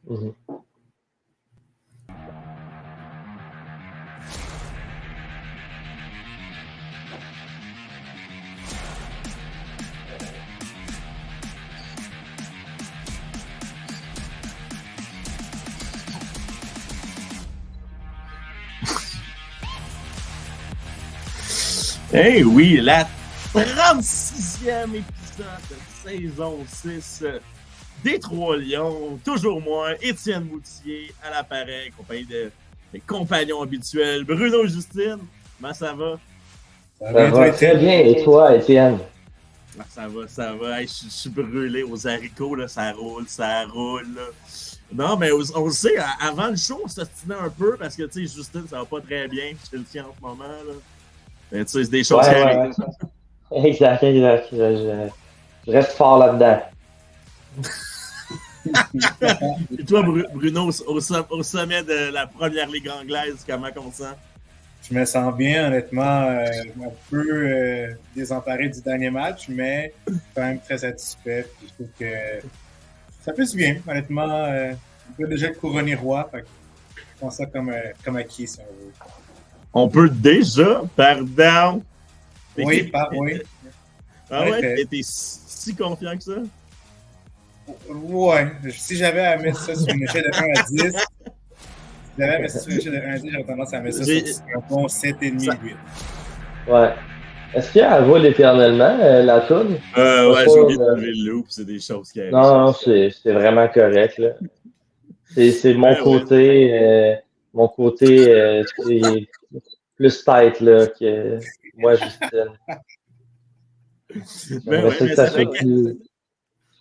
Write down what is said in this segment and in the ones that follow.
Mhm. Eh oui, la 36e épisode de saison 6 des Trois Lions. Toujours moi, Étienne Moutier, à l'appareil, compagnie de mes compagnons habituels, Bruno et Justine. Comment ça va? Ça va très bien. Et toi, Étienne? Ah, ça va. Hey, je suis brûlé aux haricots, là, ça roule, ça roule. Là. Non, mais on le sait, avant le show, on s'ostinait un peu parce que, tu sais, Justine, ça va pas très bien chez le tien en ce moment. Là. Mais, tu sais, c'est des choses qui arrivent. Ouais. Exact. Je reste fort là-dedans. Et toi, Bruno, au sommet de la première ligue anglaise, comment on sent? Je me sens bien, honnêtement, un peu désemparé du dernier match, mais quand même très satisfait. Puis je trouve que ça fait du bien, honnêtement. On peut déjà être couronné roi. Fait que je pense ça comme acquis, si on veut. On peut déjà, pardon. Oui. Ah ouais? T'es si confiant que ça? Ouais. Si j'avais à mettre ça sur une échelle de 1 à 10, j'aurais tendance à mettre ça sur un bon 7,5, 8. Ouais. Est-ce qu'elle roule éternellement, la toune? Ouais, j'ai oublié de lever le loop, c'est des choses qui arrivent. Non, c'est vraiment correct, là. C'est mon côté, c'est plus tête, là, que moi, Justine.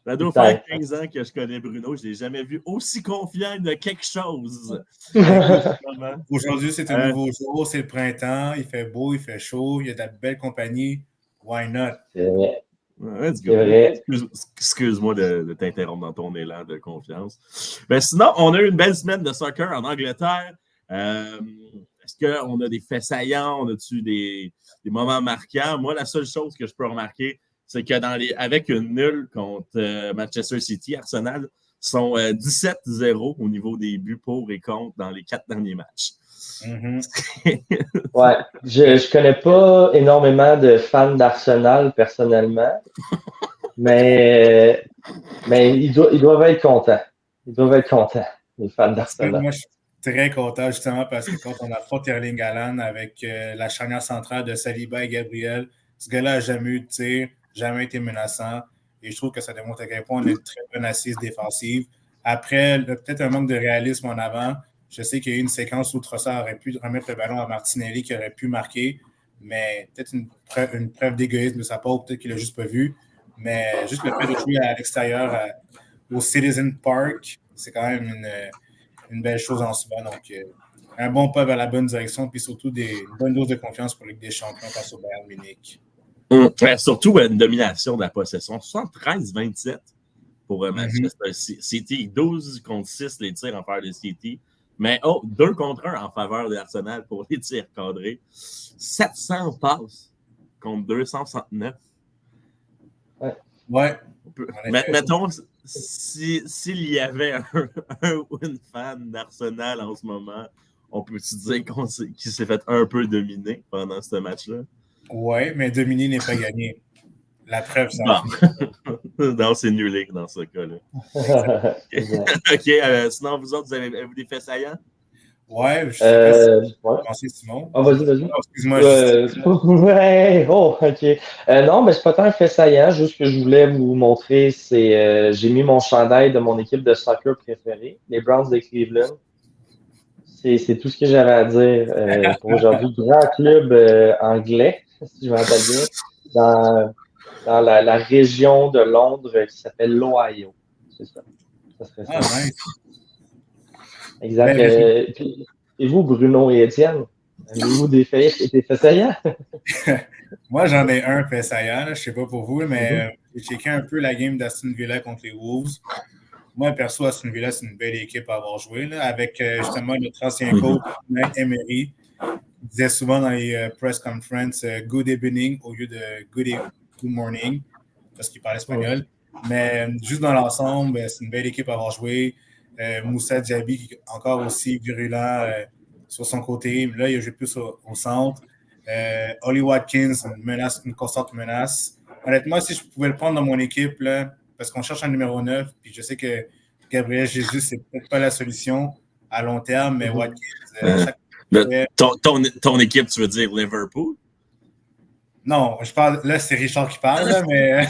Ça doit faire 15 ans que je connais Bruno. Je ne l'ai jamais vu aussi confiant de quelque chose. Aujourd'hui, c'est un nouveau jour, c'est le printemps, il fait beau, il fait chaud, il y a de la belle compagnie. Why not? C'est vrai. Ouais, c'est vrai. Excuse-moi de t'interrompre dans ton élan de confiance. Ben, sinon, on a eu une belle semaine de soccer en Angleterre. Est-ce qu'on a des faits saillants? On a-tu des moments marquants? Moi, la seule chose que je peux remarquer, c'est que avec une nulle contre Manchester City, Arsenal sont 17-0 au niveau des buts pour et contre dans les 4 derniers matchs. Ouais, je connais pas énormément de fans d'Arsenal personnellement, mais ils doivent être contents. Ils doivent être contents, les fans d'Arsenal. Moi, je suis très content justement parce que quand on affronte Erling Haaland avec la charnière centrale de Saliba et Gabriel, ce gars-là n'a jamais eu de tir, jamais été menaçant. Et je trouve que ça démontre à quel point on a une très bonne assise défensive. Après, peut-être un manque de réalisme en avant. Je sais qu'il y a eu une séquence où Trossard aurait pu remettre le ballon à Martinelli qui aurait pu marquer, mais peut-être une preuve d'égoïsme de sa part, peut-être qu'il l'a juste pas vu. Mais juste le fait de jouer à l'extérieur, au Citizen Park, c'est quand même une belle chose en soi. Donc, un bon pas vers la bonne direction, puis surtout une bonne dose de confiance pour la Ligue des Champions face au Bayern Munich. Surtout une domination de la possession. 73-27 pour Manchester City. 12 contre 6 les tirs en faveur de City. Mais 2 contre 1 en faveur de Arsenal pour les tirs cadrés. 700 passes contre 269. Ouais. Mettons, s'il y avait un ou une fan d'Arsenal en ce moment, on peut-tu dire qu'il s'est fait un peu dominer pendant ce match-là? Oui, mais dominer n'est pas gagné. La preuve, ça. Non, c'est nul dans ce cas-là. OK. Sinon, vous autres, avez-vous des faits saillants? Ouais, je sais pas si Simon. Ah, vas-y. Oh, excuse-moi. Ouais, OK. Non, mais c'est pas tant un fait saillant. Juste ce que je voulais vous montrer, c'est j'ai mis mon chandail de mon équipe de soccer préférée, les Browns de Cleveland. C'est tout ce que j'avais à dire pour aujourd'hui. Grand club anglais, si je m'appelle bien, dans la région de Londres qui s'appelle l'Ohio. C'est ça. Ça serait ça. Ah, nice. Exact. Et vous, Bruno et Étienne, avez-vous des faits saillants? Moi, j'en ai un fait saillant. Je ne sais pas pour vous, mais j'ai checké un peu la game d'Aston Villa contre les Wolves. Moi, perso, Aston Villa, c'est une belle équipe à avoir joué. Là, avec justement notre ancien coach, Mike Emery. Il disait souvent dans les press conferences good evening au lieu de good morning, parce qu'il parle espagnol. Mais juste dans l'ensemble, c'est une belle équipe à avoir joué. Moussa Diaby, qui est encore aussi virulent sur son côté. Là, il joue plus au centre. Ollie Watkins, une constante menace. Honnêtement, si je pouvais le prendre dans mon équipe, là, parce qu'on cherche un numéro 9, puis je sais que Gabriel Jesus, c'est peut-être pas la solution à long terme, mais Watkins, ton équipe, tu veux dire Liverpool? Non, je parle. Là, c'est Richard qui parle, là, mais.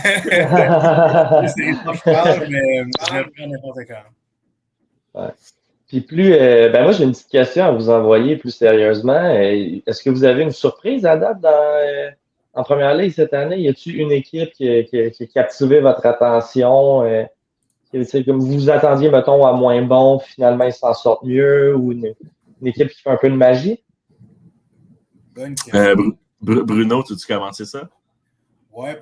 C'est Richard qui parle, mais je le prends n'importe quand. Ouais. Puis moi j'ai une petite question à vous envoyer plus sérieusement. Est-ce que vous avez une surprise à date en première ligue cette année? Y a-t-il une équipe qui a captivé votre attention? Comme vous vous attendiez, mettons, à moins bon, puis finalement ils s'en sortent mieux, ou une équipe qui fait un peu de magie? Bonne question. Bruno, tu commencé ça? Ouais,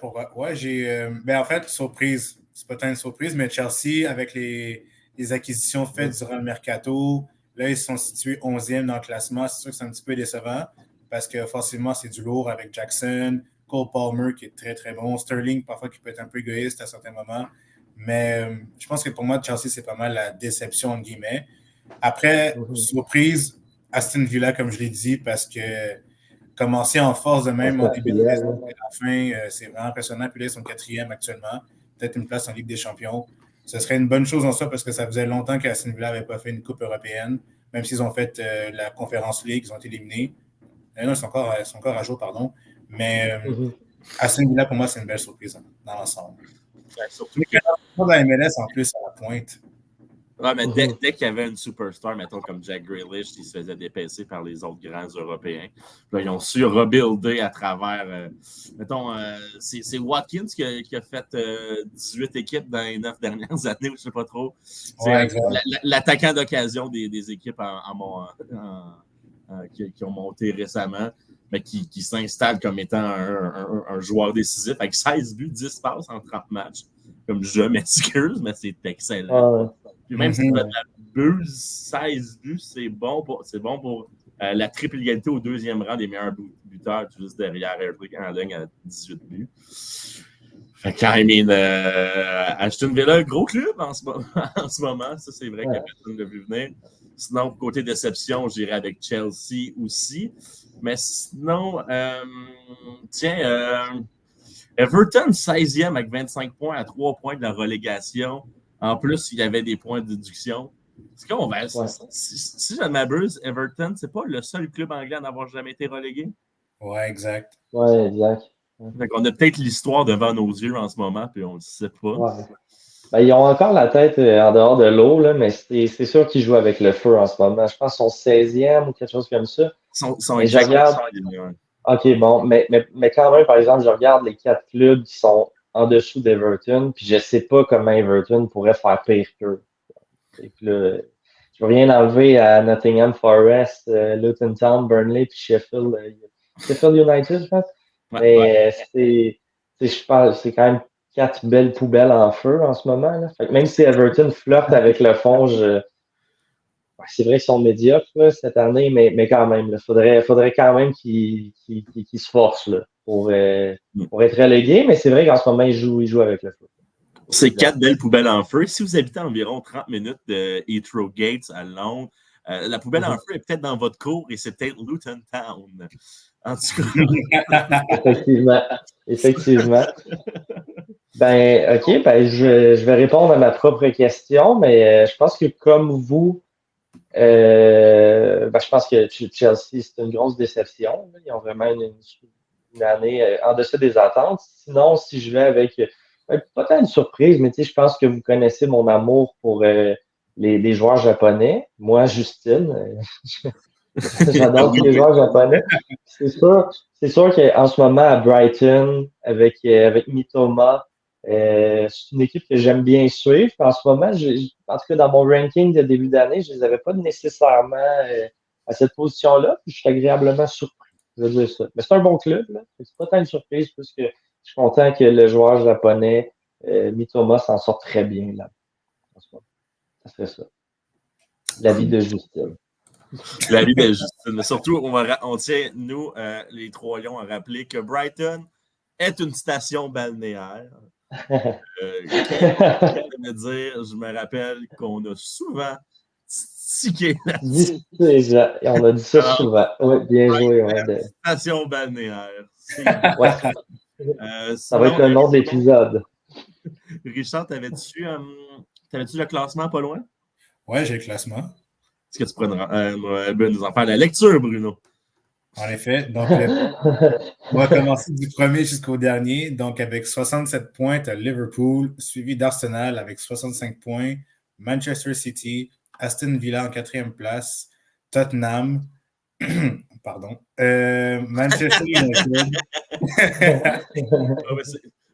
j'ai. En fait, surprise. C'est pas tant une surprise, mais Chelsea, avec les acquisitions faites durant le mercato, là, ils sont situés 11e dans le classement. C'est sûr que c'est un petit peu décevant parce que forcément, c'est du lourd avec Jackson, Cole Palmer qui est très, très bon, Sterling, parfois qui peut être un peu égoïste à certains moments. Mais je pense que pour moi, Chelsea, c'est pas mal la déception, entre guillemets. Après, surprise, Aston Villa, comme je l'ai dit, parce que commencer en force de même au début de la saison et à la fin, c'est vraiment impressionnant. Puis là, ils sont 4e actuellement. Peut-être une place en Ligue des Champions. Ce serait une bonne chose en soi parce que ça faisait longtemps qu'Aston Villa n'avait pas fait une Coupe européenne. Même s'ils ont fait la Conference League, ils ont été éliminés. Non, ils sont encore à jour, pardon. Mais Aston Villa, pour moi, c'est une belle surprise dans l'ensemble. Surtout que dans la MLS, en plus, à la pointe. Ouais, mais dès qu'il y avait une superstar, mettons comme Jack Grealish, qui se faisait dépasser par les autres grands Européens. Là, ils ont su rebuilder à travers. C'est Watkins qui a fait 18 équipes dans les 9 dernières années, ou je ne sais pas trop. C'est l'attaquant d'occasion des équipes qui ont monté récemment, mais qui s'installe comme étant un joueur décisif avec 16 buts, 10 passes en 30 matchs. Comme je m'excuse, mais c'est excellent. Puis même si tu as de la buse, 16 buts, c'est bon pour la triple égalité au deuxième rang des meilleurs buteurs, juste derrière Erling Haaland à 18 buts. Fait que, Aston Villa, gros club en ce moment. Ça, c'est vrai que personne ne l'a vu venir. Sinon, côté déception, j'irais avec Chelsea aussi. Mais sinon, Everton, 16e avec 25 points à 3 points de la relégation. En plus, il y avait des points de déduction. Si je ne m'abuse, Everton, c'est pas le seul club anglais à n'avoir jamais été relégué. Ouais, exact. Ouais, exact. Fait qu'on a peut-être l'histoire devant nos yeux en ce moment, puis on ne le sait pas. Ouais. Ils ont encore la tête en dehors de l'eau, là, mais c'est sûr qu'ils jouent avec le feu en ce moment. Je pense qu'ils sont 16e ou quelque chose comme ça. Ils sont exactement. OK, bon, mais quand même, par exemple, je regarde les 4 clubs qui sont en dessous d'Everton, puis je sais pas comment Everton pourrait faire pire qu'eux. Et puis là, je veux rien enlever à Nottingham Forest, Luton Town, Burnley, puis Sheffield United, je pense. Mais je pense c'est quand même 4 belles poubelles en feu en ce moment. Là. Fait que même si Everton flirte avec le fond, c'est vrai qu'ils sont médiocres là, cette année, mais quand même, il faudrait quand même qu'ils se forcent là, pour être relégués. Mais c'est vrai qu'en ce moment, ils jouent avec le feu. C'est 4 belles poubelles en feu. Si vous habitez à environ 30 minutes de Heathrow Gates à Londres, la poubelle en feu est peut-être dans votre cour et c'est peut-être Luton Town. En tout cas. Effectivement. OK, je vais répondre à ma propre question, mais je pense que comme vous, je pense que Chelsea, c'est une grosse déception. Ils ont vraiment une année en deçà des attentes. Sinon, si je vais avec, pas tant une surprise, mais je pense que vous connaissez mon amour pour les joueurs japonais. Moi, Justine, j'adore tous les joueurs japonais. C'est sûr qu'en ce moment, à Brighton, avec Mitoma, c'est une équipe que j'aime bien suivre. En ce moment, en tout cas, dans mon ranking de début d'année, je ne les avais pas nécessairement à cette position-là. Puis je suis agréablement surpris. Je veux dire ça. Mais c'est un bon club. Là. C'est pas tant une surprise puisque je suis content que le joueur japonais, Mitoma, s'en sorte très bien là. En ce moment. Ça serait ça. L'avis de Justine. L'avis de Justine. Mais surtout, on tient, nous, les Trois Lions, à rappeler que Brighton est une station balnéaire. Quel de me dire, je me rappelle qu'on a souvent tiqué là-dessus. Déjà, on a dit ça souvent. Oui, bien joué. Ouais, Station balnéaire. Ouais. Ça va Sinon, être le nom de l'épisode. Richard, t'avais-tu le classement pas loin? Ouais, j'ai le classement. Est-ce que tu pourrais nous en faire la lecture, Bruno? En effet, donc on va commencer du premier jusqu'au dernier. Donc, avec 67 points, tu as Liverpool, suivi d'Arsenal avec 65 points, Manchester City, Aston Villa en quatrième place, Tottenham, pardon, Manchester United.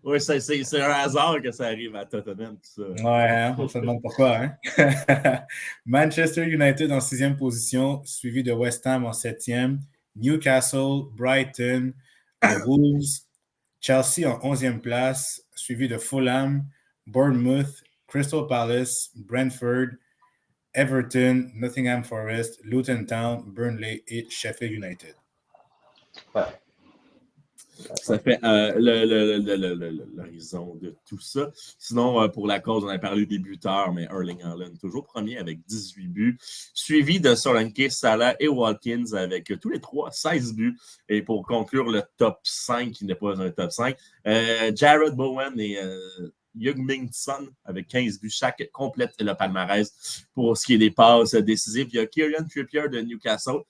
Oui, c'est un hasard que ça arrive à Tottenham, tout ça. Ouais, hein, on se demande pourquoi. Hein? Manchester United en sixième position, suivi de West Ham en septième, Newcastle, Brighton, Wolves, Chelsea en 11e place, suivi de Fulham, Bournemouth, Crystal Palace, Brentford, Everton, Nottingham Forest, Luton Town, Burnley et Sheffield United. Ouais. Ça fait l'horizon de tout ça. Sinon, pour la cause, on a parlé des buteurs, mais Erling Haaland toujours premier avec 18 buts, suivi de Solanke, Salah et Watkins avec tous les trois 16 buts. Et pour conclure le top 5, qui n'est pas un top 5, Jared Bowen et Heung-min Son avec 15 buts chaque complète le palmarès. Pour ce qui est des passes décisives, il y a Kieran Trippier de Newcastle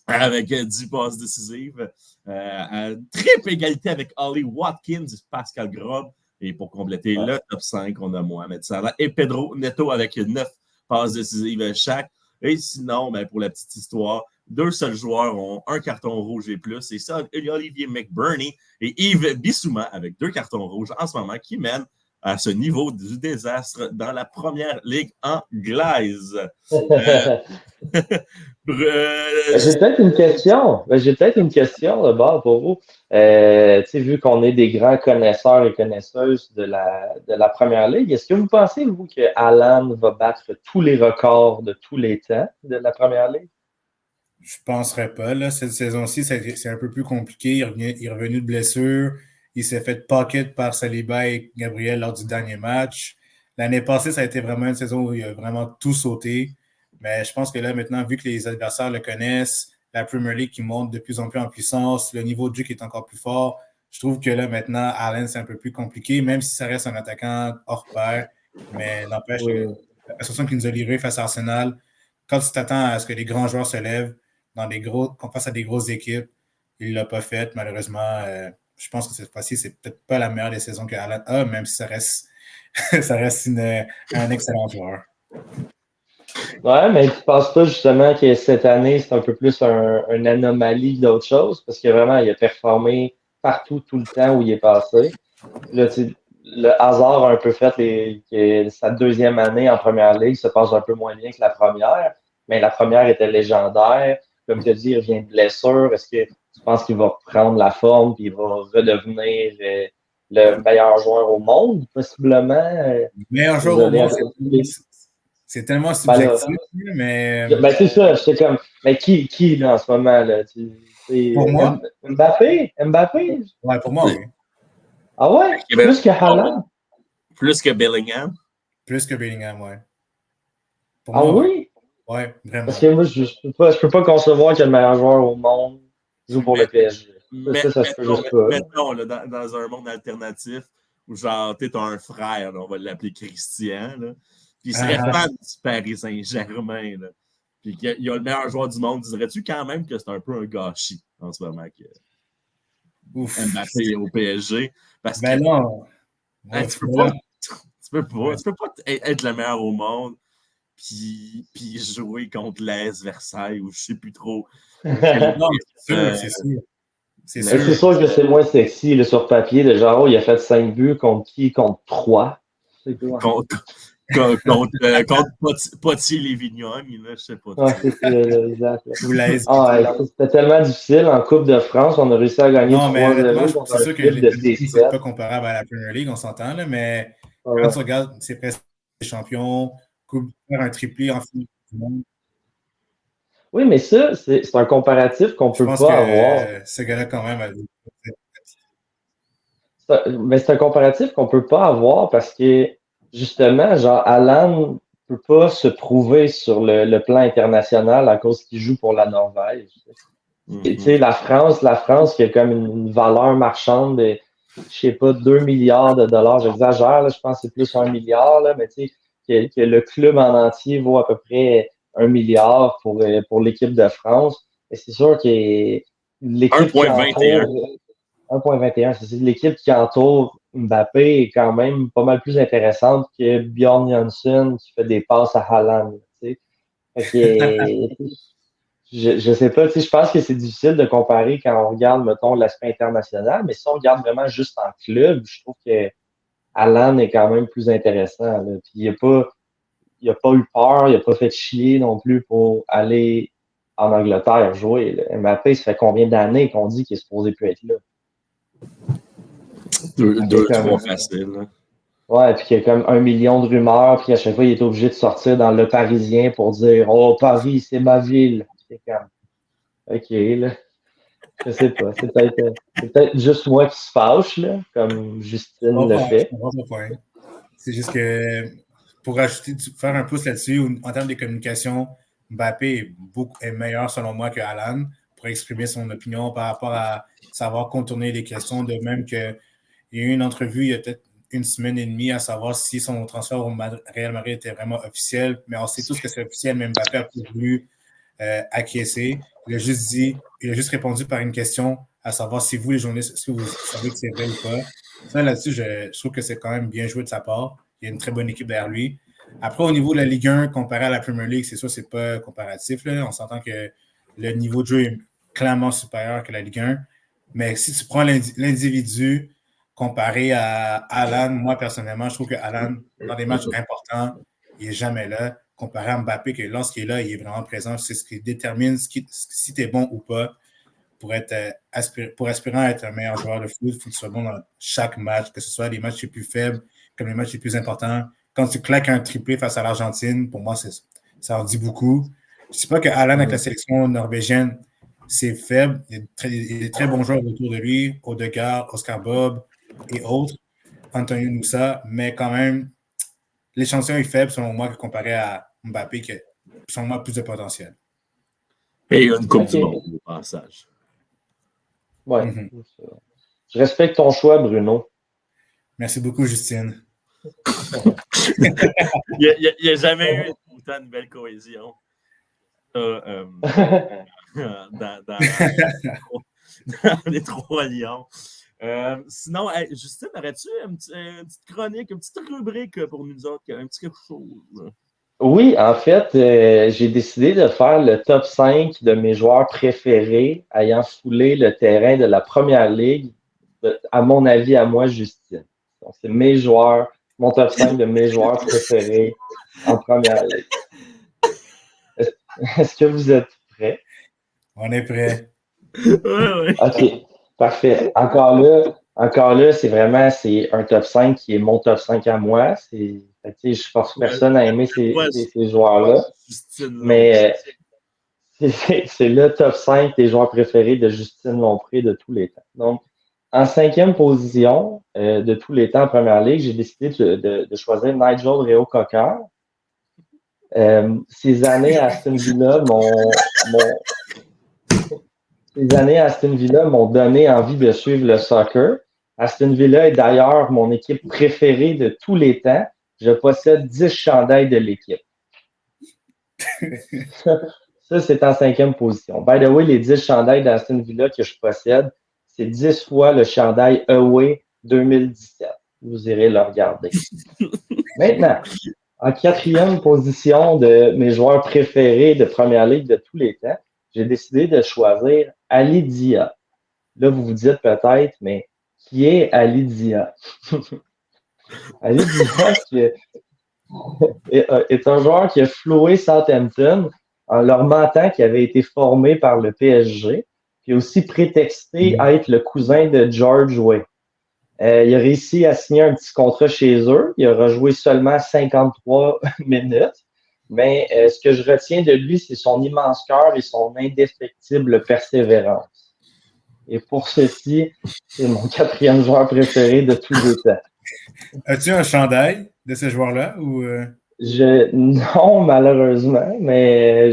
avec 10 passes décisives. Triple égalité avec Ollie Watkins, Pascal Grob. Et pour compléter le top 5, on a Mohamed Salah et Pedro Neto avec 9 passes décisives chaque. Et sinon, ben, pour la petite histoire, 2 seuls joueurs ont un carton rouge et plus. Et ça, Olivier McBurney et Yves Bissouma avec 2 cartons rouges en ce moment qui mènent à ce niveau du désastre dans la première ligue anglaise. J'ai peut-être une question. J'ai peut-être une question d'abord pour vous. Vu qu'on est des grands connaisseurs et connaisseuses de la première ligue, est-ce que vous pensez, vous, que Haaland va battre tous les records de tous les temps de la première ligue? Je ne penserais pas. Là. Cette saison-ci, c'est un peu plus compliqué. Il est revenu de blessure. Il s'est fait pocket par Saliba et Gabriel lors du dernier match. L'année passée, ça a été vraiment une saison où il a vraiment tout sauté. Mais je pense que là, maintenant, vu que les adversaires le connaissent, la Premier League qui monte de plus en plus en puissance, le niveau de jeu qui est encore plus fort, je trouve que là, maintenant, Haaland, c'est un peu plus compliqué, même si ça reste un attaquant hors pair. Mais n'empêche, la prestation qu'il nous a livrée face à Arsenal, quand tu t'attends à ce que les grands joueurs se lèvent face à des grosses équipes, il ne l'a pas fait, malheureusement. Je pense que cette fois-ci, c'est peut-être pas la meilleure des saisons que Haaland a, même si ça reste, ça reste un excellent joueur. Ouais, mais tu ne penses pas justement que cette année, c'est un peu plus une anomalie d'autre chose? Parce que vraiment, il a performé partout, tout le temps où il est passé. Là, le hasard a un peu fait que sa deuxième année en première ligue se passe un peu moins bien que la première, mais la première était légendaire. Comme tu as dit, il revient de blessure. Est-ce que tu penses qu'il va prendre la forme et il va redevenir le meilleur joueur au monde, possiblement? Le meilleur joueur au monde, c'est tellement subjectif, mais... Ben, c'est ça, j'étais comme, mais qui là, en ce moment, là? Pour moi? Mbappé? Ouais, pour moi, oui. Ah ouais? Plus que Haaland? Plus que Bellingham? Plus que Bellingham, ouais. Pour moi, oui? Ouais, vraiment. Parce que moi, je peux pas concevoir que le meilleur joueur au monde joue pour le PSG. Ça se peut juste pas. Mettons, là, dans un monde alternatif, où genre, t'es un frère, là, on va l'appeler Christian, là, puis il serait fan du Paris Saint-Germain, là, puis qu'il y a le meilleur joueur du monde, dirais-tu quand même que c'est un peu un gâchis en ce moment que Mbappé est au PSG? Parce que non. Hein, tu peux pas être le meilleur au monde puis jouer contre l'AS Versailles ou je sais plus trop. Non, c'est sûr. C'est sûr que c'est moins sexy là, sur papier. De genre, il a fait 5 buts contre qui? Contre 3. Contre Potier les Vignobles, je sais pas. Ouais, c'était tellement difficile en Coupe de France. On a réussi à gagner 3-0. C'est sûr que c'est pas comparable à la Premier League, on s'entend, là, mais quand tu regardes ses prestations des champions, faire un triplé en finale du monde. Oui, mais ça, c'est un comparatif qu'on peut pas avoir. Ce gars-là, quand même, c'est Mais c'est un comparatif qu'on peut pas avoir parce que, justement, genre, Alan peut pas se prouver sur le plan international à cause qu'il joue pour la Norvège. Tu sais, la France qui a comme une valeur marchande de, je sais pas, 2 milliards de dollars. J'exagère, là, je pense que c'est plus 1 milliard, là, mais tu sais, que le club en entier vaut à peu près 1 milliard pour l'équipe de France. Et c'est sûr que l'équipe qui 1,21. entoure 1,21, c'est l'équipe qui entoure Mbappé est quand même pas mal plus intéressante que Bjorn Janssen qui fait des passes à Haaland. Tu sais. Fait que, je sais pas, tu sais, je pense que c'est difficile de comparer quand on regarde, mettons, l'aspect international, mais si on regarde vraiment juste en club, je trouve que Haaland est quand même plus intéressant. Là. Puis il a pas eu peur, il a pas fait chier non plus pour aller en Angleterre jouer. Là. Mbappé, ça fait combien d'années qu'on dit qu'il est supposé plus être là? Deux, trois faciles. Là. Ouais, puis qu'il y a comme 1 million de rumeurs, puis à chaque fois, il est obligé de sortir dans Le Parisien pour dire Oh, Paris, c'est ma ville. C'est comme OK, là. Je sais pas. C'est peut-être juste moi qui se fâche, là, comme Justine le fait. C'est juste que pour faire un pouce là-dessus, en termes de communication, Mbappé est meilleur selon moi que Haaland pour exprimer son opinion par rapport à savoir contourner les questions, de même qu'il y a eu une entrevue il y a peut-être 1 semaine et demie à savoir si son transfert au Real Madrid était vraiment officiel, mais on sait tous que c'est officiel, mais Mbappé a voulu acquiescer. Il a juste répondu par une question à savoir si vous, les journalistes, si vous savez que c'est vrai ou pas. Ça, là-dessus, je trouve que c'est quand même bien joué de sa part. Il y a une très bonne équipe derrière lui. Après, au niveau de la Ligue 1, comparé à la Premier League, c'est sûr, c'est pas comparatif. Là. On s'entend que le niveau de jeu est clairement supérieur que la Ligue 1. Mais si tu prends l'individu comparé à Alan, moi, personnellement, je trouve que Alan, dans des matchs importants, il n'est jamais là. Comparé à Mbappé, que lorsqu'il est là, il est vraiment présent. C'est ce qui détermine si tu es bon ou pas. Pour aspirant à être un meilleur joueur de foot, il faut que tu sois bon dans chaque match, que ce soit les matchs les plus faibles comme les matchs les plus importants. Quand tu claques un triplé face à l'Argentine, pour moi, ça en dit beaucoup. Je ne sais pas que Alan avec la sélection norvégienne, c'est faible. Il y a des très bons joueurs autour de lui, Odegaard, Oscar Bob et autres, Antonio Nusa, mais quand même, l'échantillon est faible, selon moi, comparé à Mbappé, qui a, selon moi, plus de potentiel. Et une coupe du monde, au passage. Ouais. Je respecte ton choix, Bruno. Merci beaucoup, Justine. Il n'y a jamais eu autant de belle cohésion dans les Trois Lions. Sinon, Justine, aurais-tu une petite chronique, une petite rubrique pour nous autres, un petit quelque chose? Oui, en fait, j'ai décidé de faire le top 5 de mes joueurs préférés ayant foulé le terrain de la Première Ligue, à mon avis, à moi, Justine. Donc, c'est mes joueurs, mon top 5 de mes joueurs préférés en Première Ligue. Est-ce que vous êtes prêts? On est prêts. Oui. OK, parfait. Encore là, c'est un top 5 qui est mon top 5 à moi. Je force personne à aimer ces joueurs-là. Mais c'est le top 5 des joueurs préférés de Justine Lompré de tous les temps. Donc, en 5e position de tous les temps en Première Ligue, j'ai décidé de choisir Nigel Reo-Cocker. Ces années à Aston Villa m'ont donné envie de suivre le soccer. Aston Villa est d'ailleurs mon équipe préférée de tous les temps. Je possède 10 chandails de l'équipe. Ça, c'est en 5e position. By the way, les 10 chandails d'Aston Villa que je possède, c'est 10 fois le chandail Away 2017. Vous irez le regarder. Maintenant, en 4e position de mes joueurs préférés de Première Ligue de tous les temps, j'ai décidé de choisir Ali Dia. Là, vous vous dites peut-être, mais qui est Ali Dia? Ali Dia est un joueur qui a floué Southampton en leur mentant qu'il avait été formé par le PSG, puis aussi prétexté à être le cousin de George Weah. Il a réussi à signer un petit contrat chez eux. Il a rejoué seulement 53 minutes. Mais ce que je retiens de lui, c'est son immense cœur et son indéfectible persévérance. Et pour ceci, c'est mon 4e joueur préféré de tous les temps. As-tu un chandail de ce joueur-là? Ou Non, malheureusement, mais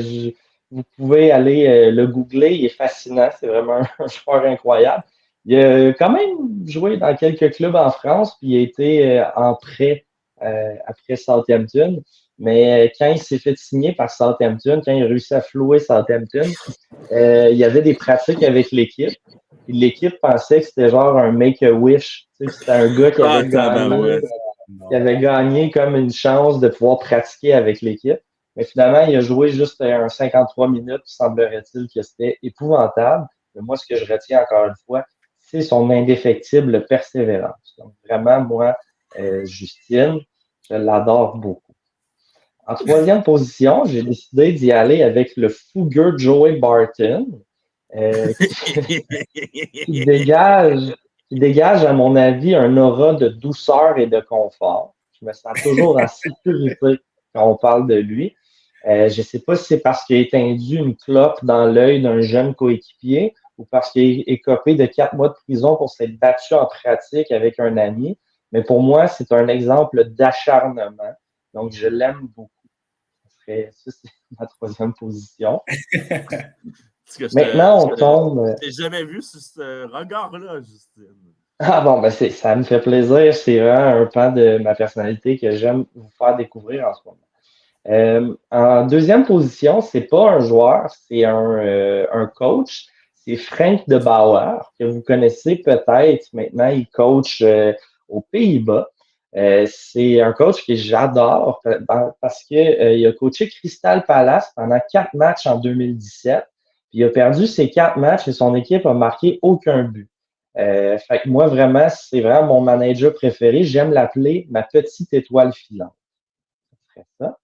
vous pouvez aller le googler. Il est fascinant. C'est vraiment un joueur incroyable. Il a quand même joué dans quelques clubs en France, puis il a été en prêt après Southampton. Mais quand il s'est fait signer par Southampton, quand il a réussi à flouer Southampton, il y avait des pratiques avec l'équipe. Puis l'équipe pensait que c'était genre un make-a-wish. Tu sais, que c'était un gars qui avait gagné comme une chance de pouvoir pratiquer avec l'équipe. Mais finalement, il a joué juste un 53 minutes, semblerait-il que c'était épouvantable. Mais moi, ce que je retiens encore une fois, c'est son indéfectible persévérance. Donc, vraiment, moi, Justine, je l'adore beaucoup. En 3e position, j'ai décidé d'y aller avec le fougueux Joey Barton, qui dégage, à mon avis, un aura de douceur et de confort. Je me sens toujours en sécurité quand on parle de lui. Je ne sais pas si c'est parce qu'il a étendu une clope dans l'œil d'un jeune coéquipier ou parce qu'il est écopé de 4 mois de prison pour s'être battu en pratique avec un ami. Mais pour moi, c'est un exemple d'acharnement. Donc, je l'aime beaucoup. Ça, c'est ma 3e position. Maintenant, on tombe. Je n'ai jamais vu ce regard-là, Justine. Ah bon, ben ça me fait plaisir. C'est vraiment un pan de ma personnalité que j'aime vous faire découvrir en ce moment. En 2e position, c'est pas un joueur, c'est un coach. C'est Frank de Bauer, que vous connaissez peut-être. Maintenant, il coach aux Pays-Bas. C'est un coach que j'adore parce qu'il a coaché Crystal Palace pendant 4 matchs en 2017. Puis il a perdu ces 4 matchs et son équipe a marqué aucun but. Fait que moi, vraiment, c'est vraiment mon manager préféré. J'aime l'appeler ma petite étoile filante. Ça serait ça.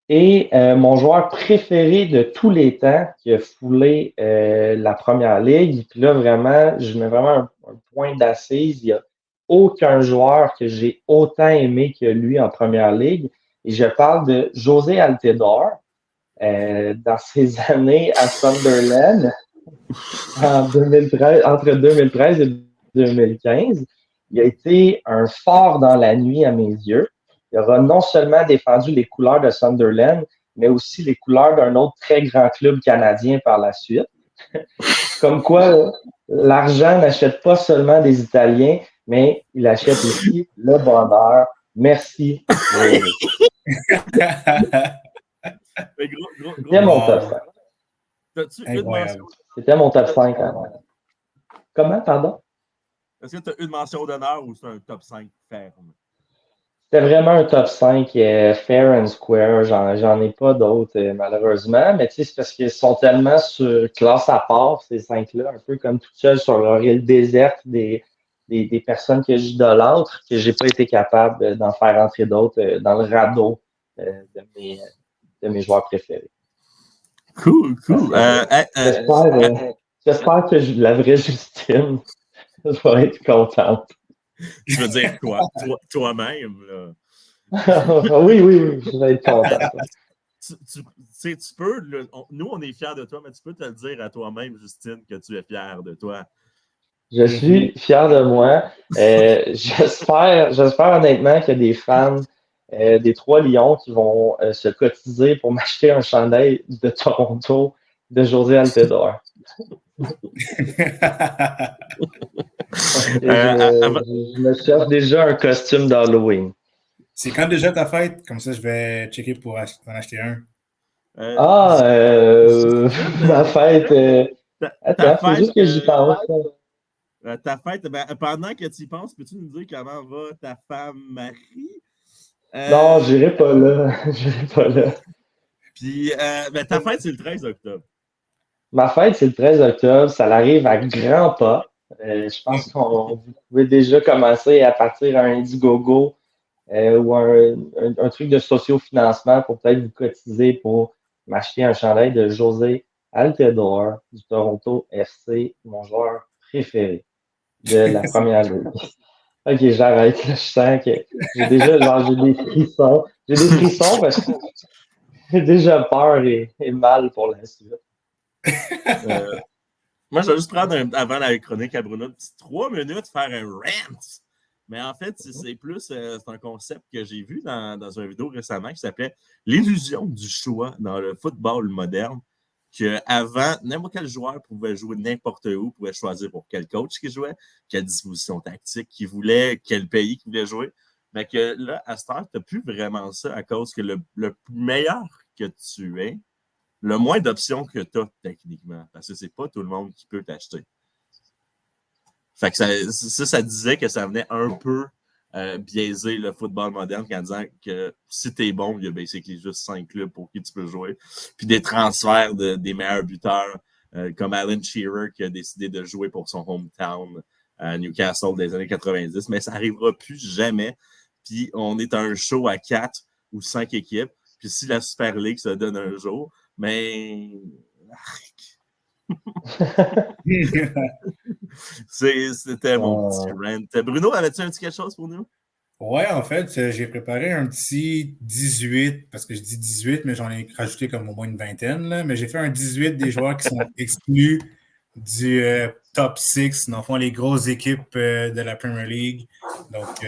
Et mon joueur préféré de tous les temps qui a foulé la première ligue. Puis là, vraiment, je mets vraiment un point d'assise. Il y a aucun joueur que j'ai autant aimé que lui en première ligue. Et je parle de José Altidore dans ses années à Sunderland entre 2013 et 2015. Il a été un phare dans la nuit à mes yeux. Il aura non seulement défendu les couleurs de Sunderland, mais aussi les couleurs d'un autre très grand club canadien par la suite. Comme quoi, l'argent n'achète pas seulement des Italiens, mais il achète aussi le bonheur. Merci. C'était mon top 5. C'était mon top 5. Comment, pardon? Est-ce que tu as une mention d'honneur ou c'est un top 5 ferme? C'était vraiment un top 5 fair and square. J'en ai pas d'autres, malheureusement. Mais tu sais, c'est parce qu'ils sont tellement sur classe à part, ces 5-là, un peu comme tout seul sur leur île déserte des personnes que j'idolâtre, que j'ai pas été capable d'en faire entrer d'autres dans le radeau de mes joueurs préférés. Cool. J'espère que la vraie Justine va être contente. Je veux dire, toi-même. Oui, je vais être content. Tu peux, nous, on est fiers de toi, mais tu peux te le dire à toi-même, Justine, que tu es fier de toi. Je suis fier de moi. J'espère honnêtement qu'il y a des fans des Trois Lions qui vont se cotiser pour m'acheter un chandail de Toronto de José Altidore. Je me cherche déjà un costume d'Halloween. C'est quand déjà ta fête? Comme ça, je vais checker pour en acheter un. Ma fête. Attends, faut juste que j'y pense. Ta fête, pendant que tu y penses, peux-tu nous dire comment va ta femme Marie? Non, j'irai pas là. Puis, ta fête, c'est le 13 octobre. Ma fête, c'est le 13 octobre. Ça arrive à grands pas. Je pense vous pouvez déjà commencer à partir à un Indiegogo ou un truc de sociofinancement pour peut-être vous cotiser pour m'acheter un chandail de José Altidore du Toronto FC, mon joueur préféré de la première ligue. Ok, j'arrête. Là, je sens que j'ai des frissons. J'ai des frissons parce que j'ai déjà peur et mal pour la suite. Moi, je vais juste prendre, avant la chronique à Bruno, 3 minutes, faire un rant. Mais en fait, c'est plus c'est un concept que j'ai vu dans une vidéo récemment qui s'appelait l'illusion du choix dans le football moderne. Qu'avant, n'importe quel joueur pouvait jouer n'importe où, pouvait choisir pour quel coach qu'il jouait, quelle disposition tactique qu'il voulait, quel pays qu'il voulait jouer. Mais que là, à cette heure, tu n'as plus vraiment ça à cause que le meilleur que tu es, le moins d'options que tu as techniquement. Parce que c'est pas tout le monde qui peut t'acheter. Fait que ça disait que ça venait un peu biaiser le football moderne en disant que si t'es bon, il y a basically juste 5 clubs pour qui tu peux jouer. Puis des transferts des meilleurs buteurs, comme Alan Shearer qui a décidé de jouer pour son hometown à Newcastle des années 90. Mais ça n'arrivera plus jamais. Puis on est un show à 4 ou 5 équipes. Puis si la Super League se donne un jour, mais... C'était mon petit rant. Bruno, avais-tu un petit quelque chose pour nous? Ouais, en fait, j'ai préparé un petit 18, parce que je dis 18, mais j'en ai rajouté comme au moins une vingtaine. Là, mais j'ai fait un 18 des joueurs qui sont exclus du top 6, dans le fond, les grosses équipes de la Premier League. Donc,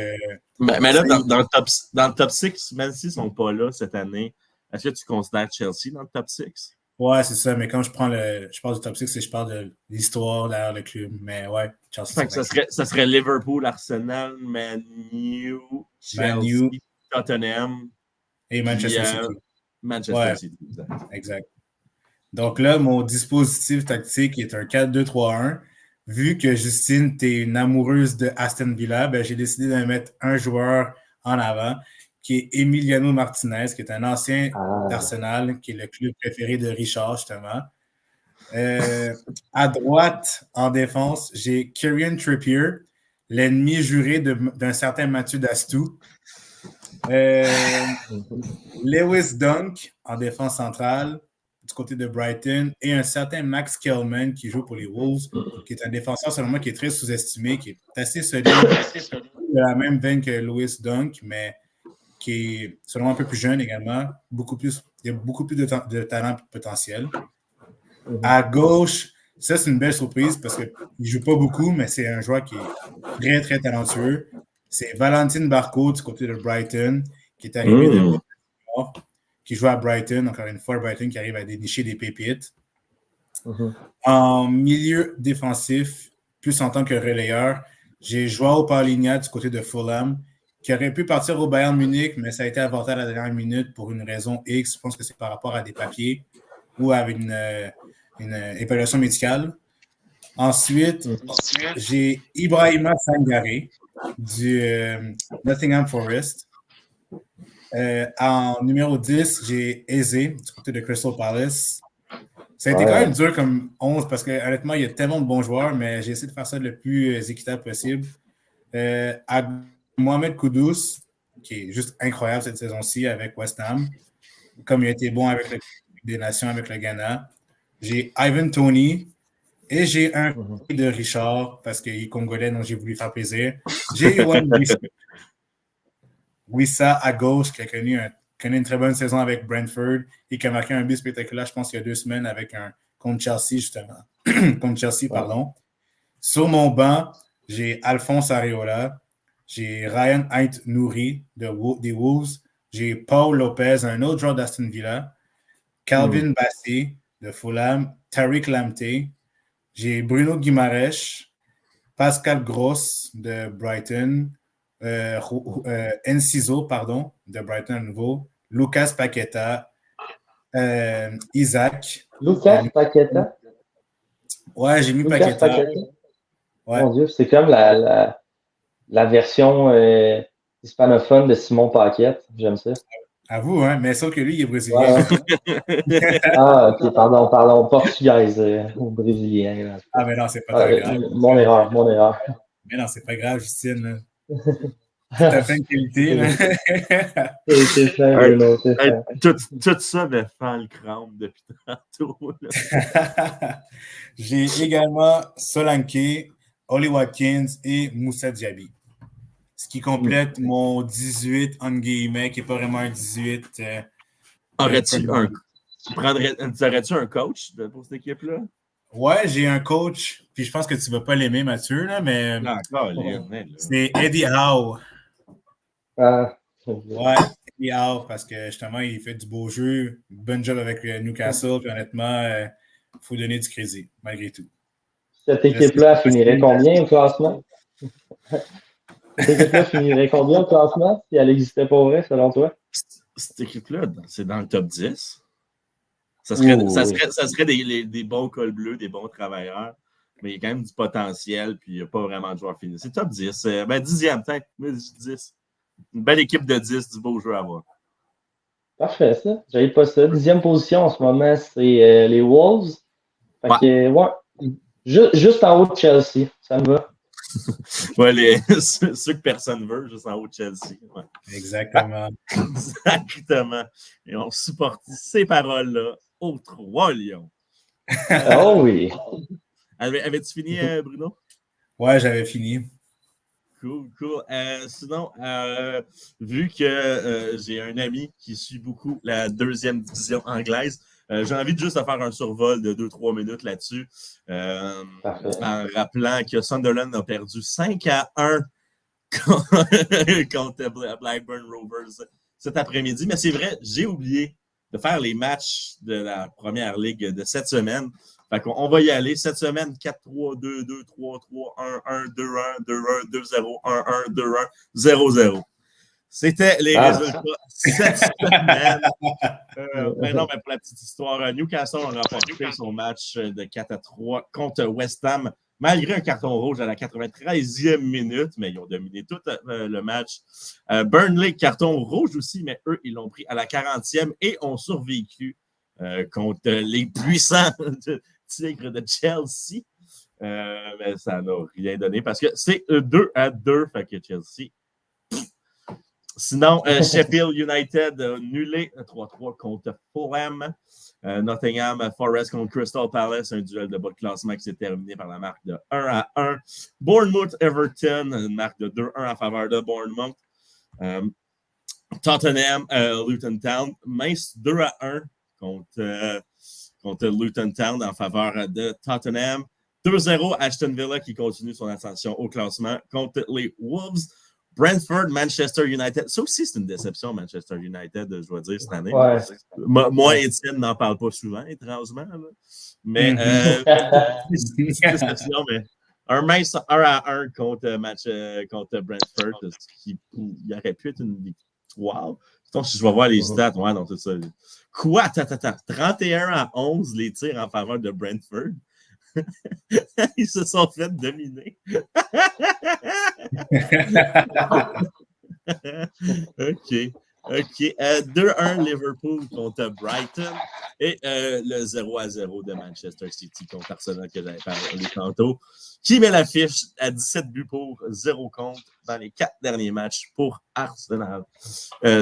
mais là, dans le top 6, même s'ils ne sont pas là cette année, est-ce que tu considères Chelsea dans le top 6? Ouais, c'est ça, mais quand je parle du top 6, je parle de l'histoire derrière le club. Mais ouais, Chelsea. Ça serait Liverpool, Arsenal, Man U, Chelsea, Tottenham et Manchester City. Manchester City, exact. Donc là, mon dispositif tactique est un 4-2-3-1. Vu que Justine, tu es une amoureuse de Aston Villa, ben, j'ai décidé de mettre un joueur en avant, qui est Emiliano Martinez, qui est un ancien d'Arsenal, qui est le club préféré de Richard, justement. À droite, en défense, j'ai Kieran Trippier, l'ennemi juré d'un certain Mathieu Dastou. Lewis Dunk, en défense centrale, du côté de Brighton, et un certain Max Kelman, qui joue pour les Wolves, qui est un défenseur, selon moi, qui est très sous-estimé, qui est assez solide, de la même veine que Lewis Dunk, mais qui est, selon moi, un peu plus jeune également. Il y a beaucoup plus de talent et de potentiel. À gauche, ça, c'est une belle surprise parce qu'il ne joue pas beaucoup, mais c'est un joueur qui est très, très talentueux. C'est Valentin Barco du côté de Brighton, qui est arrivé de qui joue à Brighton, encore une fois, Brighton qui arrive à dénicher des pépites. En milieu défensif, plus en tant que relayeur, j'ai Joao Paulinho du côté de Fulham, qui aurait pu partir au Bayern Munich, mais ça a été avorté à la dernière minute pour une raison X. Je pense que c'est par rapport à des papiers ou avec une évaluation médicale. Ensuite, j'ai Ibrahima Sangaré du Nottingham Forest. En numéro 10, j'ai Eze du côté de Crystal Palace. Ça a été quand même dur comme 11 parce que honnêtement, il y a tellement de bons joueurs, mais j'ai essayé de faire ça le plus équitable possible. À Mohamed Kudus, qui est juste incroyable cette saison-ci avec West Ham, comme il a été bon avec la Ligue des Nations, avec le Ghana. J'ai Ivan Toney et j'ai un de Richard parce qu'il est congolais, donc j'ai voulu faire plaisir. J'ai Yoann Wissa à gauche qui a connu une très bonne saison avec Brentford et qui a marqué un but spectaculaire, je pense, il y a 2 semaines contre Chelsea, justement. contre Chelsea, pardon. Sur mon banc, j'ai Alphonse Areola, j'ai Ryan Ait-Nouri des Wolves, j'ai Paul Lopez, un autre joueur d'Aston Villa, Calvin Bassey de Fulham, Tariq Lamptey, j'ai Bruno Guimaraes, Pascal Gross de Brighton, Enciso, pardon, de Brighton à nouveau, Lucas Paqueta, Isaac. Lucas Paqueta? Ouais, j'ai mis Paqueta. Ouais. Mon Dieu, c'est comme la version hispanophone de Simon Paquette. J'aime ça. À vous, hein, mais sauf que lui, il est brésilien. Ok, pardon, portugaise ou brésilien. Ah, mais non, c'est pas très grave. Mon erreur. Mais non, c'est pas grave, Justine. T'as plein de qualité, là. Tout ça me fait le crâne depuis tantôt. J'ai également Solanke, Oli Watkins et Moussa Diaby. Ce qui complète mon 18, en guillemets, qui n'est pas vraiment un 18. Aurais-tu un coach pour cette équipe-là? Ouais, j'ai un coach, puis je pense que tu ne vas pas l'aimer, Mathieu, là, mais c'est Eddie Howe. Ouais, Eddie Howe, parce que justement, il fait du beau jeu, bon job avec Newcastle, puis honnêtement, il faut donner du crédit, malgré tout. Cette équipe-là finirait combien au classement? Cette équipe-là finirait combien au classement si elle n'existait pas vrai, selon toi? Cette équipe-là, c'est dans le top 10. Ça serait des bons cols bleus, des bons travailleurs, mais il y a quand même du potentiel, puis il n'y a pas vraiment de joueurs finis. C'est top 10. 10e, peut-être, 10. Une belle équipe de 10, du beau jeu à voir. Parfait, ça. J'avais pas ça. 10e position en ce moment, c'est les Wolves. Fait que, juste en haut de Chelsea. Ça me va. Ouais, ceux que personne veut, juste en haut de Chelsea. Ouais. Exactement. Exactement. Et on supporte ces paroles-là aux 3 Lions. Oh oui. Avais-tu fini, Bruno? Ouais, j'avais fini. Cool. Sinon, vu que j'ai un ami qui suit beaucoup la 2e division anglaise, j'ai envie de juste faire un survol de 2-3 minutes là-dessus, en rappelant que Sunderland a perdu 5-1 contre Blackburn Rovers cet après-midi. Mais c'est vrai, j'ai oublié de faire les matchs de la première ligue de cette semaine. Fait qu'on va y aller. Cette semaine, 4-3, 2-2, 3-3, 1-1, 2-1, 2-1, 2-0, 1-1, 2-1, 0-0. C'était les résultats cette semaine. Mais pour la petite histoire, Newcastle a remporté son match de 4-3 contre West Ham, malgré un carton rouge à la 93e minute, mais ils ont dominé tout le match. Burnley, carton rouge aussi, mais eux, ils l'ont pris à la 40e et ont survécu contre les puissants Tigres de Chelsea. Mais ça n'a rien donné parce que c'est 2-2, fait que Chelsea. Sinon, Sheffield United nulé 3-3 contre Fulham. Nottingham Forest contre Crystal Palace, un duel de bas de classement qui s'est terminé par la marque de 1-1. Bournemouth Everton, une marque de 2-1 en faveur de Bournemouth. Tottenham Luton Town, mince 2-1 contre Luton Town en faveur de Tottenham. 2-0 Aston Villa qui continue son ascension au classement contre les Wolves. Brentford, Manchester United. Ça aussi, c'est une déception, Manchester United, je dois dire, cette année. Ouais. Moi, Étienne n'en parle pas souvent, étrangement. Là. Mais c'est une déception, mais un mince 1-1 contre Brentford, qui il aurait pu être une victoire. Donc, si je vais voir les stats, ouais, dans tout ça. Quoi? 31-11 les tirs en faveur de Brentford. Ils se sont fait dominer. OK. 2-1 Liverpool contre Brighton et le 0-0 de Manchester City contre Arsenal que j'avais parlé tantôt, qui met l'affiche à 17 buts pour 0 contre dans les 4 derniers matchs pour Arsenal.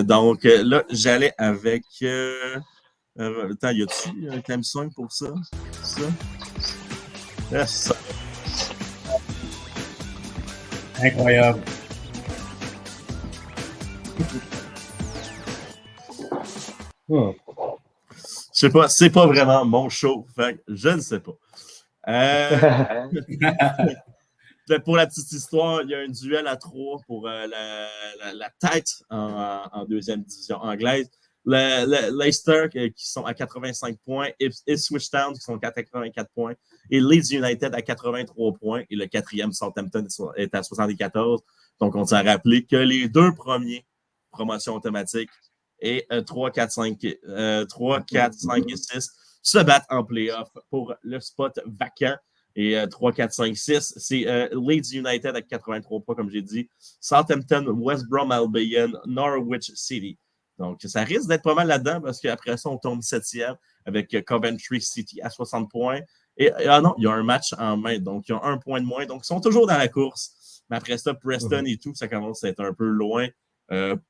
Donc là, j'allais avec... attends, y a-tu un thème song pour ça? Yes. Incroyable. Je sais pas, c'est pas vraiment mon show, fait je ne sais pas. Pour la petite histoire, il y a un duel à 3 pour la tête en 2e division anglaise. Leicester qui sont à 85 points, Ipswich Town qui sont à 84 points, et Leeds United à 83 points, et le 4e Southampton est à 74. Donc, on s'est rappelé que les 2 premiers, promotion automatique, et 3, 4, 5 et 6 se battent en play-off pour le spot vacant. Et 3, 4, 5, 6, c'est Leeds United à 83 points, comme j'ai dit, Southampton, West Brom Albion, Norwich City. Donc, ça risque d'être pas mal là-dedans parce qu'après ça, on tombe 7e avec Coventry City à 60 points. Et non, il y a un match en main, donc il y a 1 point de moins. Donc, ils sont toujours dans la course. Mais après ça, Preston et tout, ça commence à être un peu loin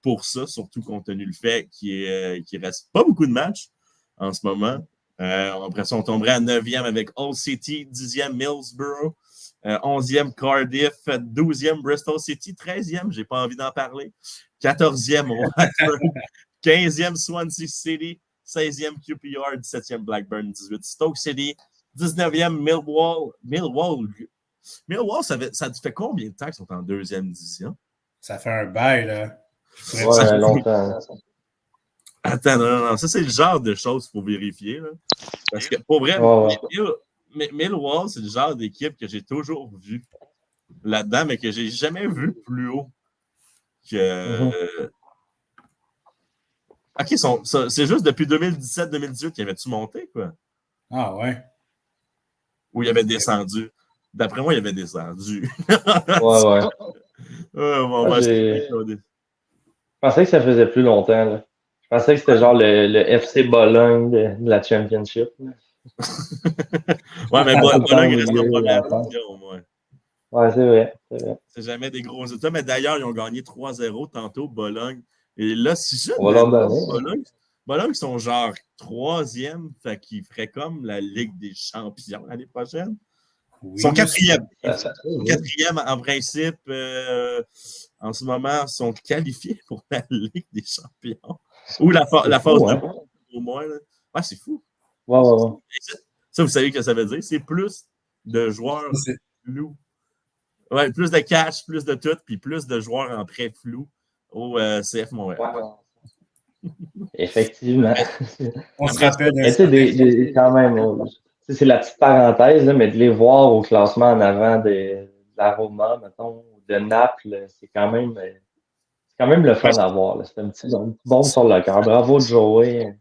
pour ça, surtout compte tenu le fait qu'il reste pas beaucoup de matchs en ce moment. Après ça, on tomberait à 9e avec Hull City, 10e Middlesbrough, 11e Cardiff, 12e Bristol City, 13e, j'ai pas envie d'en parler, 14e Watford, 15e Swansea City, 16e QPR, 17e Blackburn, 18 Stoke City, 19e Millwall. Millwall, ça fait combien de temps qu'ils sont en deuxième division? Ça fait un bail, là. Ouais, longtemps. Attends, non, ça c'est le genre de choses qu'il faut vérifier. Là. Parce que pour vrai, Millwall, c'est le genre d'équipe que j'ai toujours vu là-dedans, mais que j'ai jamais vu plus haut que. Ok, c'est juste depuis 2017-2018 qu'il avait-tu monté, quoi? Ah ouais. Ou il avait descendu? D'après moi, il avait descendu. Ouais. Je pensais que ça faisait plus longtemps, là. Je pensais que c'était genre le FC Bologne de la Championship. Ouais, mais Bologne reste en première division, au moins. Ouais, c'est vrai. C'est jamais des gros états. Mais d'ailleurs, ils ont gagné 3-0 tantôt, Bologne. Et là, si je Bologne sont genre 3e, fait qu'ils feraient comme la Ligue des champions l'année prochaine. Oui, ils sont 4e. Ils sont 4e en principe. En ce moment, sont qualifiés pour la Ligue des champions. Ou la phase de groupe, au moins. Là. Ouais, c'est fou. Ouais. Ça, vous savez ce que ça veut dire? C'est plus de joueurs flous. Ouais, plus de cash, plus de tout, puis plus de joueurs en prêt flou au CF Montréal. Ouais. Effectivement. On se rappelle quand même, c'est la petite parenthèse, là, mais de les voir au classement en avant de la Roma, mettons, de Naples, c'est quand même le fun à voir. Là. C'est un petit bombe sur le cœur. Bravo de jouer.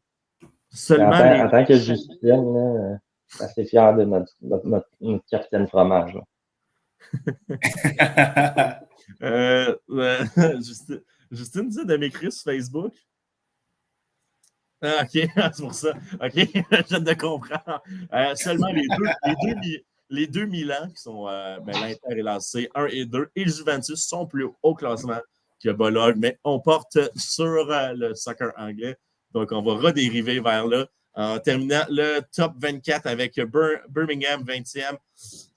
En tant que Justine, là, je suis assez fier de notre capitaine fromage. Justine dit de m'écrire sur Facebook. Ah, ok, c'est pour ça. Ok, je viens de comprendre. Seulement les deux Milan, qui sont l'Inter et l'AC, 1 et 2, et le Juventus sont plus haut au classement que Bologne, mais on porte sur le soccer anglais. Donc, on va redériver vers là en terminant le top 24 avec Birmingham 20e,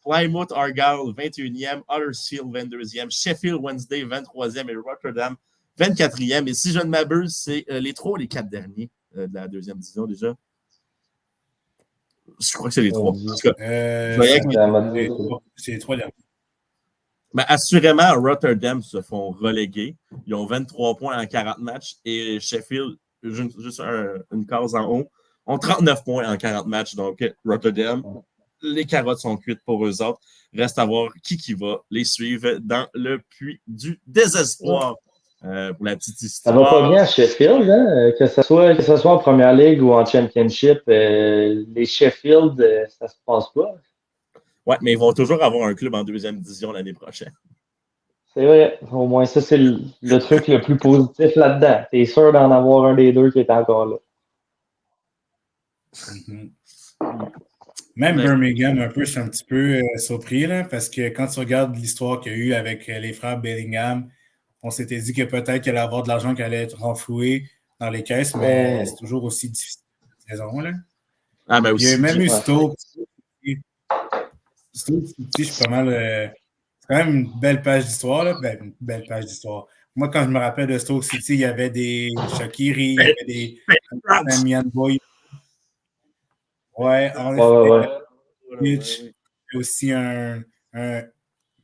Plymouth Argyle 21e, Huddersfield 22e, Sheffield Wednesday 23e et Rotterdam 24e. Et si je ne m'abuse, c'est les 3 ou les 4 derniers de la deuxième division déjà. Je crois que c'est les 3. C'est les 3 derniers. Ben, assurément, Rotterdam se font reléguer. Ils ont 23 points en 40 matchs et Sheffield, juste une case en haut, ont 39 points en 40 matchs. Donc, Rotterdam, les carottes sont cuites pour eux autres. Reste à voir qui va les suivre dans le puits du désespoir. Pour la petite histoire. Ça va pas bien à Sheffield, hein? Que ce soit en Première Ligue ou en Championship, les Sheffield, ça se passe pas. Ouais, mais ils vont toujours avoir un club en deuxième division l'année prochaine. C'est vrai. Au moins, ça, c'est le truc le plus positif là-dedans. T'es sûr d'en avoir un des deux qui est encore là. Même Birmingham, un peu, je suis un petit peu surpris, là, parce que quand tu regardes l'histoire qu'il y a eu avec les frères Bellingham, on s'était dit que peut-être qu'il allait avoir de l'argent qui allait être renfloué dans les caisses, mais c'est toujours aussi difficile cette saison. Là. Ah, ben aussi. Il y a même eu Stoke. Stoke, je suis pas mal. C'est quand même une belle page d'histoire. Là. Ben, une belle page d'histoire. Moi, quand je me rappelle de Stoke City, il y avait des Shaqiri, il y avait des Mian Boy. Ouais, en effet. Il y a aussi un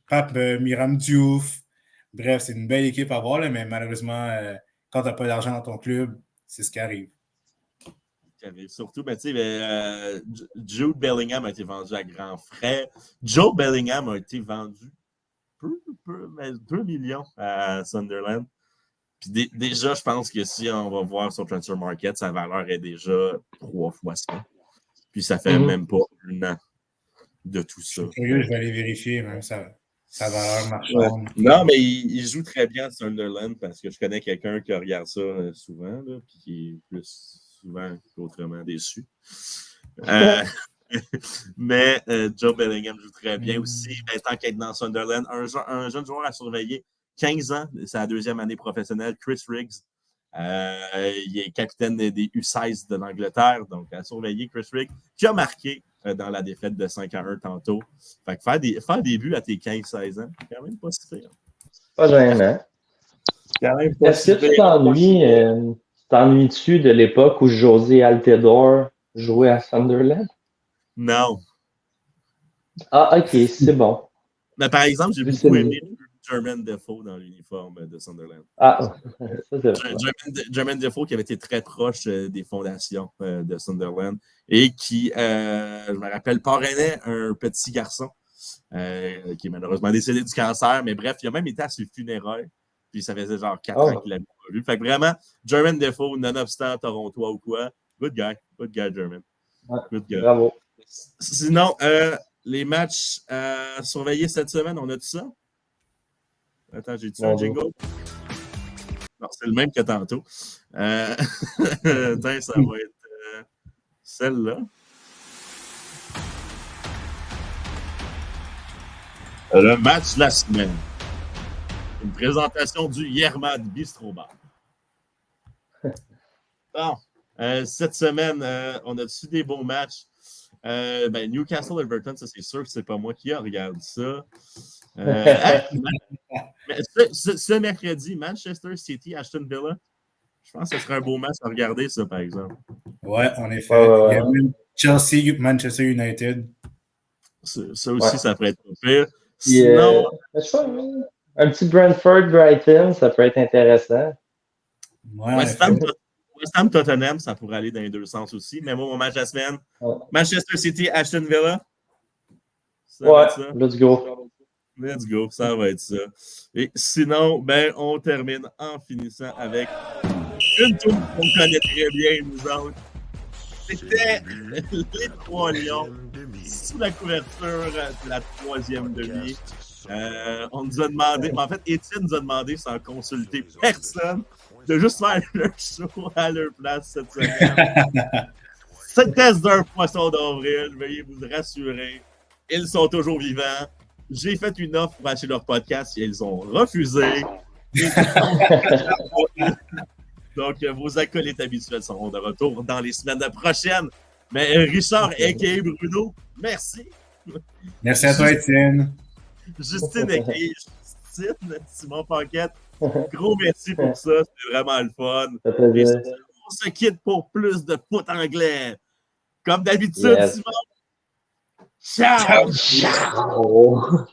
Pape Miram Diouf. Bref, c'est une belle équipe à voir, là, mais malheureusement, quand tu n'as pas d'argent dans ton club, c'est ce qui arrive. Surtout, ben, Jude Bellingham a été vendu à grands frais. Joe Bellingham a été vendu mais 2 millions à Sunderland. Puis déjà, je pense que si on va voir sur Transfer Market, sa valeur est déjà 3 fois ça. Puis ça fait même pas un an de tout ça. Je suis curieux, je vais aller vérifier même sa valeur marchande. Non, mais il joue très bien à Sunderland parce que je connais quelqu'un qui regarde ça souvent, là, puis qui est plus souvent qu'autrement déçu. Mais Joe Bellingham joue très bien aussi. Tant qu'être dans Sunderland, un jeune joueur à surveiller, 15 ans, c'est la deuxième année professionnelle, Chris Riggs. Il est capitaine des U16 de l'Angleterre, donc à surveiller Chris Riggs, qui a marqué dans la défaite de 5-1 tantôt. Fait que faire des buts à tes 15-16 ans, c'est quand même pas si pire. Pas gênant. Quand même pas Est-ce que tu t'ennuies T'ennuies-tu de l'époque où José Altidore jouait à Sunderland? Non. Ah, ok, c'est bon. Mais par exemple, j'ai beaucoup aimé Jermaine Defoe dans l'uniforme de Sunderland. Ah, ça c'est vrai. Jermaine Defoe qui avait été très proche des fondations de Sunderland et qui, je me rappelle, parrainait un petit garçon qui est malheureusement décédé du cancer. Mais bref, il a même été à ses funérailles. Puis ça faisait genre 4 ans qu'il l'avait pas vu. Fait que vraiment, Jermaine Defoe, nonobstant Torontois ou quoi, good guy, Jermaine. Ouais, good guy. Bravo. Sinon, les matchs surveillés cette semaine, on a tout ça? Attends, j'ai-tu un jingle? Non, c'est le même que tantôt. Attends, ça va être celle-là. Le match de la semaine. Une présentation du Yermad Bistro Bar. Bon, cette semaine, on a dessus des beaux matchs. Newcastle-Everton, ça c'est sûr que c'est pas moi qui regarde ça. Ce mercredi, Manchester City-Aston Villa, je pense que ce serait un beau match à regarder, ça, par exemple. Ouais, en effet. Il y a même Chelsea-Manchester United. Ça aussi, ça pourrait être pire. Sinon, un petit Brentford-Brighton, ça peut être intéressant. West Ham-Tottenham, ça pourrait aller dans les deux sens aussi. Mais moi, mon match de la semaine, Manchester City-Aston Villa. Let's go. Let's go, ça va être ça. Et sinon, on termine en finissant avec une tour qu'on connaît très bien, nous autres. C'était les Trois Lions sous la couverture de la troisième demi. On nous a demandé, en fait, Étienne nous a demandé sans consulter personne de juste faire leur show à leur place cette semaine. C'était d'un poisson d'avril, veuillez vous rassurer. Ils sont toujours vivants. J'ai fait une offre pour acheter leur podcast et ils ont refusé. Donc, vos acolytes habituels seront de retour dans les semaines prochaines. Mais Richard, a.k.a. Bruno, merci. Merci à toi, Étienne. Justine, a.k.a. Justine, Simon Paquette, gros merci pour ça. C'était vraiment le fun. Et on se quitte pour plus de foot anglais. Comme d'habitude, Simon. Ciao! Ciao!